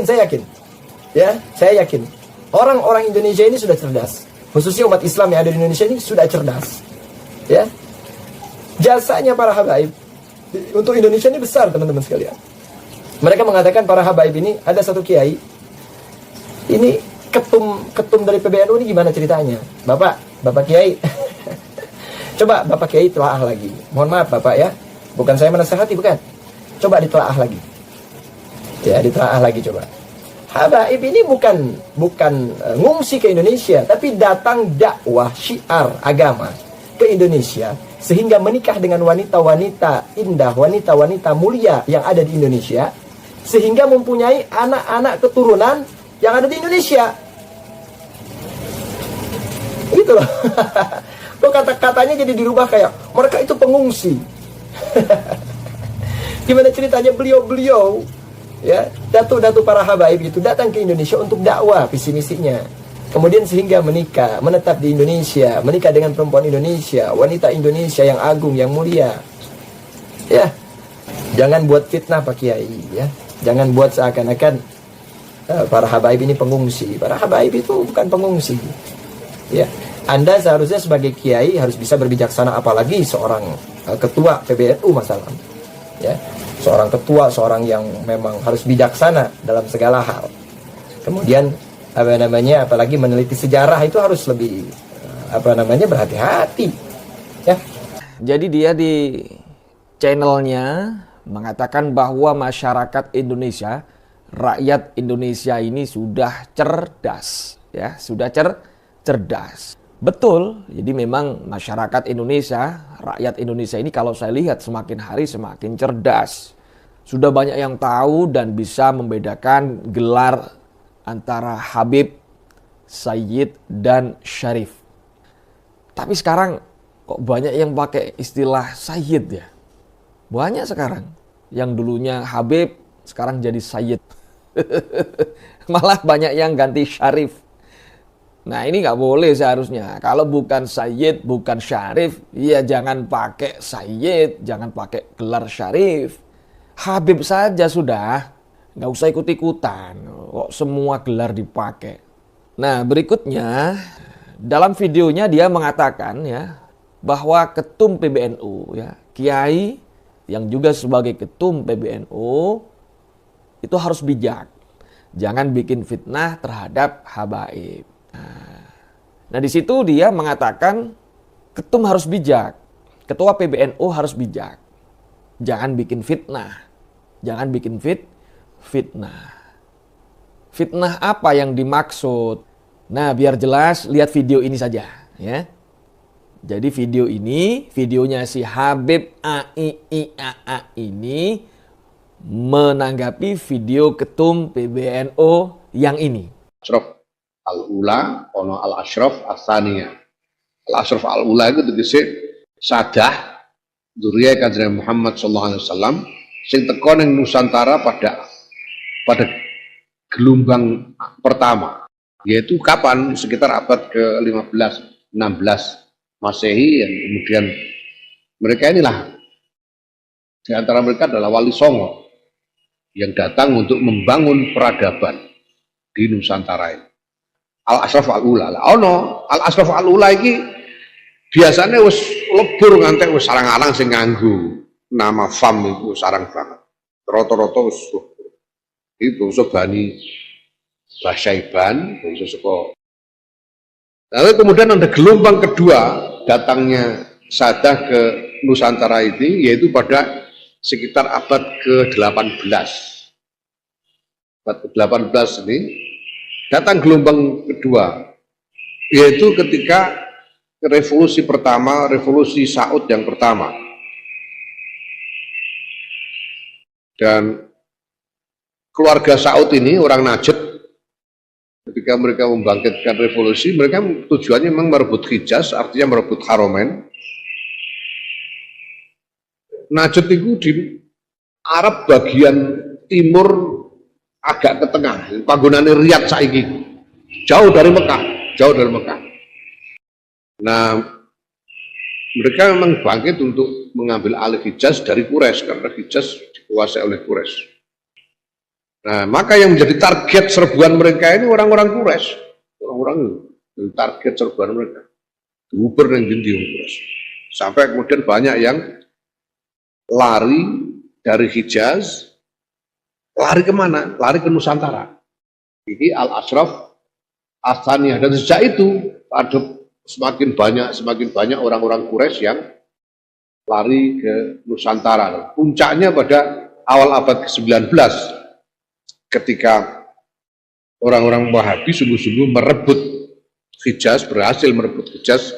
saya yakin. Ya, saya yakin. Orang-orang Indonesia ini sudah cerdas. Khususnya umat Islam yang ada di Indonesia ini sudah cerdas. Ya. Jasanya para habaib untuk Indonesia ini besar, teman-teman sekalian. Mereka mengatakan para habaib ini, ada satu kiai, ini ketum dari PBNU ini gimana ceritanya? Bapak Kiai, coba Bapak Kiai telaah lagi. Mohon maaf Bapak ya, bukan saya menasihati, bukan. Coba ditelaah lagi. Ya, ditelaah lagi coba. Habaib ini bukan ngungsi ke Indonesia, tapi datang dakwah syiar agama ke Indonesia, sehingga menikah dengan wanita-wanita indah, wanita-wanita mulia yang ada di Indonesia, sehingga mempunyai anak-anak keturunan yang ada di Indonesia. Gitu loh. Kok kata-katanya jadi dirubah kayak mereka itu pengungsi. Gimana ceritanya beliau-beliau, ya, datu-datu para habaib itu datang ke Indonesia untuk dakwah visi misinya. Kemudian sehingga menikah, menetap di Indonesia, menikah dengan perempuan Indonesia, wanita Indonesia yang agung, yang mulia. Ya, jangan buat fitnah Pak Kiai, ya. Jangan buat seakan-akan para habaib ini pengungsi. Para habaib itu bukan pengungsi. Ya, Anda seharusnya sebagai kiai harus bisa berbijaksana, apalagi seorang ketua PBNU masalah. Ya, seorang ketua, seorang yang memang harus bijaksana dalam segala hal. Kemudian apalagi meneliti sejarah itu harus lebih berhati-hati. Ya. Jadi dia di channelnya mengatakan bahwa masyarakat Indonesia, rakyat Indonesia ini sudah cerdas, ya, sudah cerdas. Betul, jadi memang masyarakat Indonesia, rakyat Indonesia ini kalau saya lihat semakin hari semakin cerdas. Sudah banyak yang tahu dan bisa membedakan gelar antara Habib, Sayyid, dan Syarif. Tapi sekarang kok banyak yang pakai istilah Sayyid ya? Banyak sekarang. Yang dulunya Habib, sekarang jadi Sayyid. Malah banyak yang ganti Syarif. Nah ini nggak boleh seharusnya. Kalau bukan Sayyid, bukan Syarif, ya jangan pakai Sayyid, jangan pakai gelar Syarif. Habib saja sudah, nggak usah ikut-ikutan. Kok semua gelar dipakai. Nah berikutnya, dalam videonya dia mengatakan ya, bahwa ketum PBNU, ya, Kiai yang juga sebagai ketum PBNU, itu harus bijak. Jangan bikin fitnah terhadap habaib. Nah di situ dia mengatakan ketum harus bijak, ketua PBNU harus bijak, jangan bikin fitnah, jangan bikin fitnah. Fitnah apa yang dimaksud? Nah biar jelas lihat video ini saja, ya. Jadi video ini, videonya si Habib AIIAA ini menanggapi video ketum PBNU yang ini. Al-Ula, ono Al-Ashraf As-Saniyah. Al-Ashraf Al-Ula itu tegese sadah dzurriyyah Kanjeng Muhammad sallallahu alaihi wasallam sing teko ning Nusantara pada gelombang pertama, yaitu kapan? Sekitar abad ke-15, 16 Masehi, yang kemudian mereka inilah di antara mereka adalah Wali Songo yang datang untuk membangun peradaban di Nusantara ini. Al-Ashraf Al-Ula. Ono Al-Ashraf Al-Ula iki biasanya wis lebur ngantek wis sarang-arang sing nganggo nama fam itu sarang banget. Rata-rata wis itu Bani Basyaiban, bangsa saka. Lalu kemudian ada gelombang kedua datangnya Sadah ke Nusantara ini, yaitu pada sekitar abad ke-18. Abad ke-18 ini datang gelombang kedua, yaitu ketika revolusi pertama, revolusi Saud yang pertama. Dan keluarga Saud ini, orang Najd, ketika mereka membangkitkan revolusi, mereka tujuannya memang merebut Hijaz, artinya merebut Haromen. Najd itu di Arab bagian timur agak ke tengah, panggonane Riyadh saiki, jauh dari Mekah. Nah, mereka memang bangkit untuk mengambil alih Hijaz dari Quraisy, karena Hijaz dikuasai oleh Quraisy. Nah, maka yang menjadi target serbuan mereka ini orang-orang Quraisy. Orang-orang itu target serbuan mereka. Diuber yang dindi Quraisy. Sampai kemudian banyak yang lari dari Hijaz, lari kemana? Lari ke Nusantara. Ini Al-Ashraf As-Saniyah. Dan sejak itu ada semakin banyak orang-orang Quraisy yang lari ke Nusantara. Puncaknya pada awal abad ke-19 ketika orang-orang Wahabi sungguh-sungguh merebut Hijaz, berhasil merebut Hijaz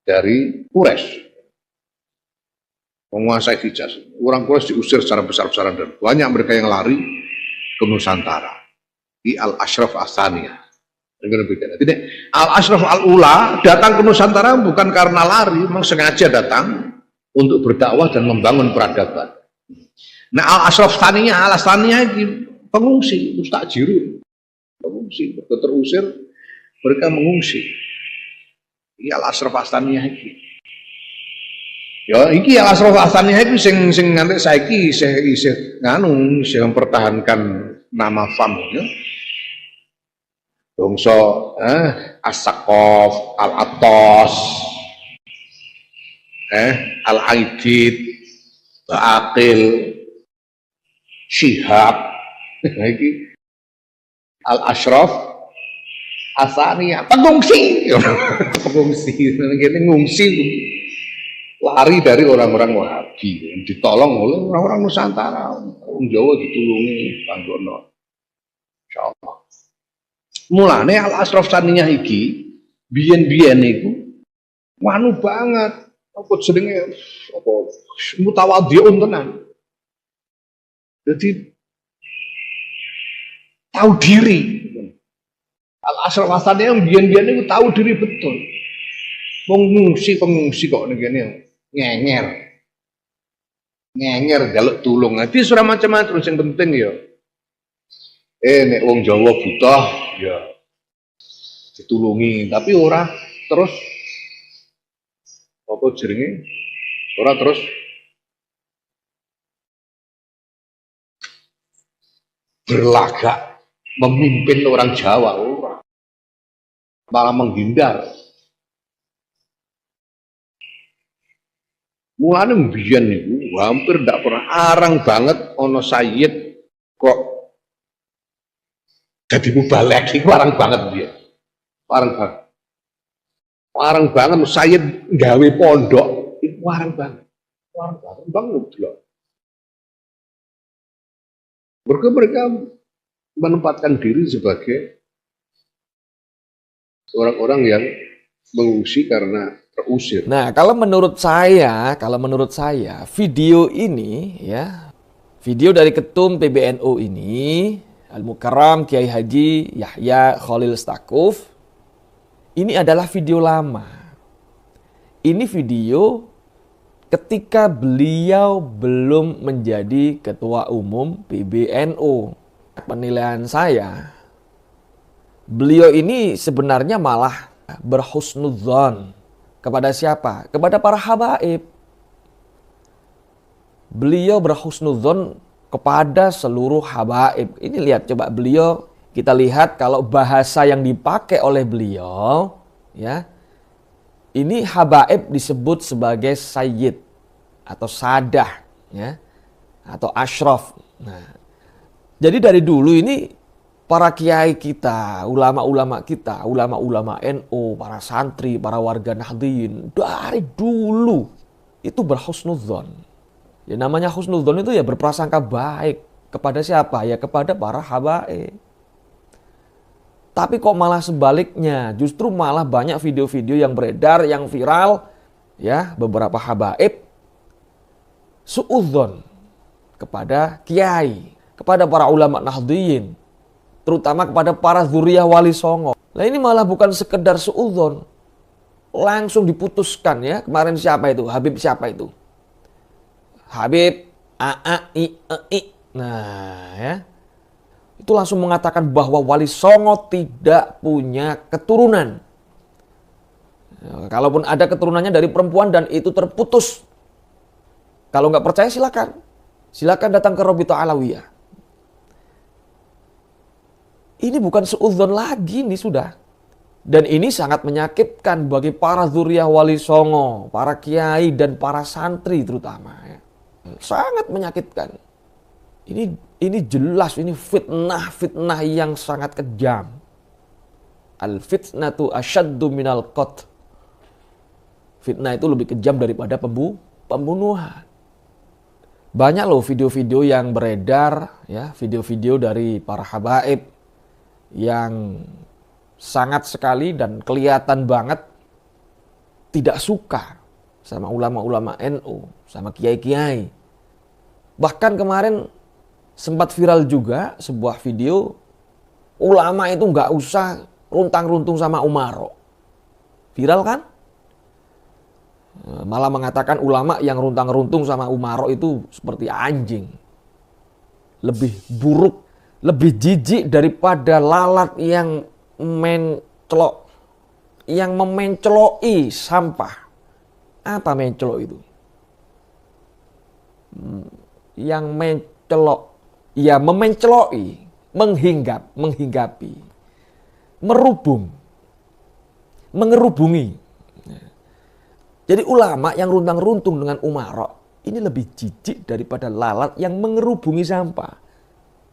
dari Quraisy, menguasai Hijaz. Orang Quraisy diusir secara besar-besaran dan banyak mereka yang lari ke Nusantara. Di Al-Ashraf As-Saniyah. Jadi Al-Ashraf Al-Ula datang ke Nusantara bukan karena lari, memang sengaja datang untuk berdakwah dan membangun peradaban. Nah, Al-Ashraf As-Saniyah ini pengungsi, mustajirun, pengungsi, terusir, mereka mengungsi. Ini Al-Ashraf As-Saniyah ini. Ya, iki Al-Ashraf As-Saniyah iki sing nganti saiki isih mempertahankan nama FAM ya. Bangsa As-Saqaf, Al-Attas, Al-Aidid, Ba'aqil, Syihab. Iki Al-Ashraf As-Saniyah pengungsi. Pengungsi ngene ngungsi lari dari orang-orang Wahabi, ditolong oleh orang-orang Nusantara. Wong Jawa ditulungi Panggono. Insyaallah. Mulane Al-Ashraf Saniyah iki biyen-biyen iku wanu banget. Apa jenenge apa mutawadhiun tenan. Jadi tahu diri. Al-Ashraf As-Saniyah yang biyen-biyen itu tahu diri betul. Pengungsi kok ngene ngenger jaluk tulung. Nanti surah macam-macam yang penting ya. Nek wong Jawa butuh ya ditulungi, tapi ora terus apa jenenge? Ora terus berlagak memimpin orang Jawa, ora. Malah menghindar. Mulane mbiyen niku hampir ndak pernah arang banget ana sayyid kok dadi mubalek iku arang banget mbiyen. Arang banget sayyid gawe pondok iku arang banget. Arang banget banget lho. Mereka menempatkan diri sebagai orang-orang yang mengungsi karena terusir. Nah, kalau menurut saya, video ini ya, video dari Ketum PBNU ini, Al-Mukarram Kiai Haji Yahya Khalil Stakuf, ini adalah video lama. Ini video ketika beliau belum menjadi Ketua Umum PBNU. Penilaian saya, beliau ini sebenarnya malah berhusnudzon. Kepada siapa? Kepada para habaib. Beliau berhusnudzon kepada seluruh habaib. Ini lihat coba beliau, kita lihat kalau bahasa yang dipakai oleh beliau, ya. Ini habaib disebut sebagai sayyid atau sadah, ya, atau ashraf. Nah, jadi dari dulu ini para kiai kita, ulama-ulama kita, ulama-ulama NU, para santri, para warga Nahdliyin, dari dulu itu berhusnudzon. Ya namanya husnudzon itu ya berprasangka baik. Kepada siapa? Ya kepada para habaib. Tapi kok malah sebaliknya, justru malah banyak video-video yang beredar, yang viral, ya beberapa habaib suudzon kepada kiai, kepada para ulama Nahdliyin, terutama kepada para zuriyah Wali Songo. Nah ini malah bukan sekedar suudzon, langsung diputuskan ya. Kemarin siapa itu? Habib siapa itu? Habib A.A.I.E.I. Nah ya, itu langsung mengatakan bahwa Wali Songo tidak punya keturunan. Ya, kalaupun ada keturunannya dari perempuan dan itu terputus. Kalau nggak percaya silakan datang ke Robito Alawiyah. Ini bukan suudzon lagi nih sudah. Dan ini sangat menyakitkan bagi para zuriyah Wali Songo, para kiai dan para santri terutama. Ya. Sangat menyakitkan. Ini jelas, ini fitnah yang sangat kejam. Al-fitnatu asyaddu minal qatl. Fitnah itu lebih kejam daripada pembunuhan. Banyak loh video-video yang beredar, ya, video-video dari para habaib yang sangat sekali dan kelihatan banget tidak suka sama ulama-ulama NU, sama kiai-kiai. Bahkan kemarin sempat viral juga sebuah video ulama itu nggak usah runtang-runtung sama Umaro. Viral kan? Malah mengatakan ulama yang runtang-runtung sama Umaro itu seperti anjing. Lebih buruk, lebih jijik daripada lalat yang memenceloi sampah. Apa mencelok itu? Yang mencelok, ya memenceloi, menghinggapi, mengerubungi. Jadi ulama yang runtang-runtung dengan Umaro ini lebih jijik daripada lalat yang mengerubungi sampah.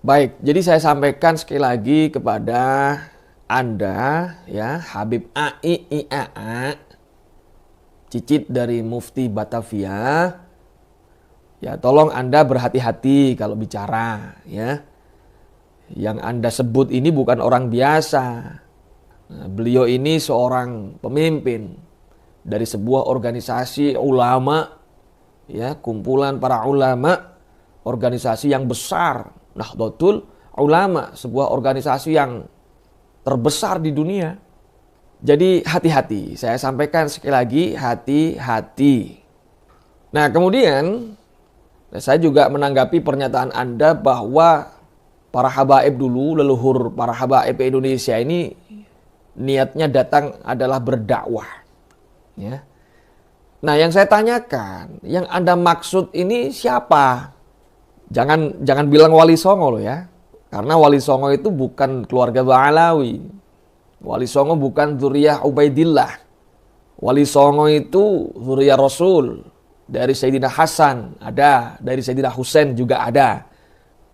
Baik, jadi saya sampaikan sekali lagi kepada Anda, ya, Habib AIIAA, cicit dari Mufti Batavia. Ya, tolong Anda berhati-hati kalau bicara, ya. Yang Anda sebut ini bukan orang biasa. Nah, beliau ini seorang pemimpin dari sebuah organisasi ulama, ya, kumpulan para ulama, organisasi yang besar, Nahdlatul Ulama, sebuah organisasi yang terbesar di dunia. Jadi hati-hati, saya sampaikan sekali lagi, hati-hati. Nah, kemudian saya juga menanggapi pernyataan Anda bahwa para habaib dulu, leluhur para habaib Indonesia ini niatnya datang adalah berdakwah. Ya. Nah, yang saya tanyakan, yang Anda maksud ini siapa? Jangan bilang Wali Songo loh ya. Karena Wali Songo itu bukan keluarga Ba'alawi. Wali Songo bukan zuriyah Ubaidillah. Wali Songo itu zuriyah Rasul. Dari Sayyidina Hasan ada, dari Sayyidina Husain juga ada.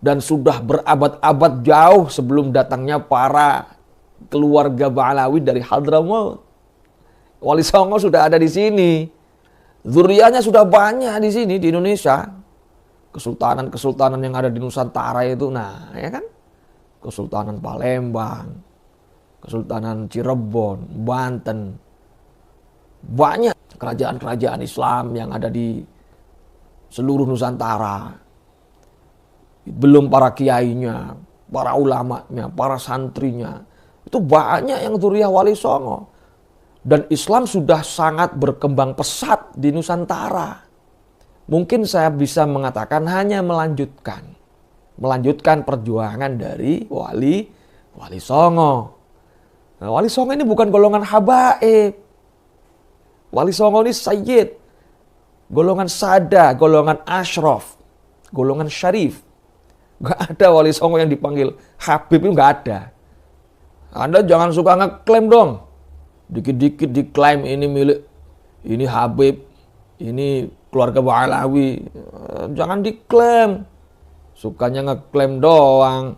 Dan sudah berabad-abad jauh sebelum datangnya para keluarga Ba'alawi dari Hadramaut. Wali Songo sudah ada di sini. Zuriyahnya sudah banyak di sini di Indonesia. Kesultanan-kesultanan yang ada di Nusantara itu, nah, ya kan? Kesultanan Palembang, Kesultanan Cirebon, Banten. Banyak kerajaan-kerajaan Islam yang ada di seluruh Nusantara. Belum para kiainya, para ulamanya, para santrinya. Itu banyak yang zuriyah Wali Songo. Dan Islam sudah sangat berkembang pesat di Nusantara. Mungkin saya bisa mengatakan hanya melanjutkan perjuangan dari Wali Songo. Nah, Wali Songo ini bukan golongan habaib. Wali Songo ini sayyid, golongan sada, golongan ashraf, golongan syarif. Gak ada Wali Songo yang dipanggil Habib, itu gak ada. Anda jangan suka ngeklaim dong. Dikit-dikit diklaim ini milik, ini Habib, ini keluarga Ba'alawi. Jangan diklaim. Sukanya ngeklaim doang.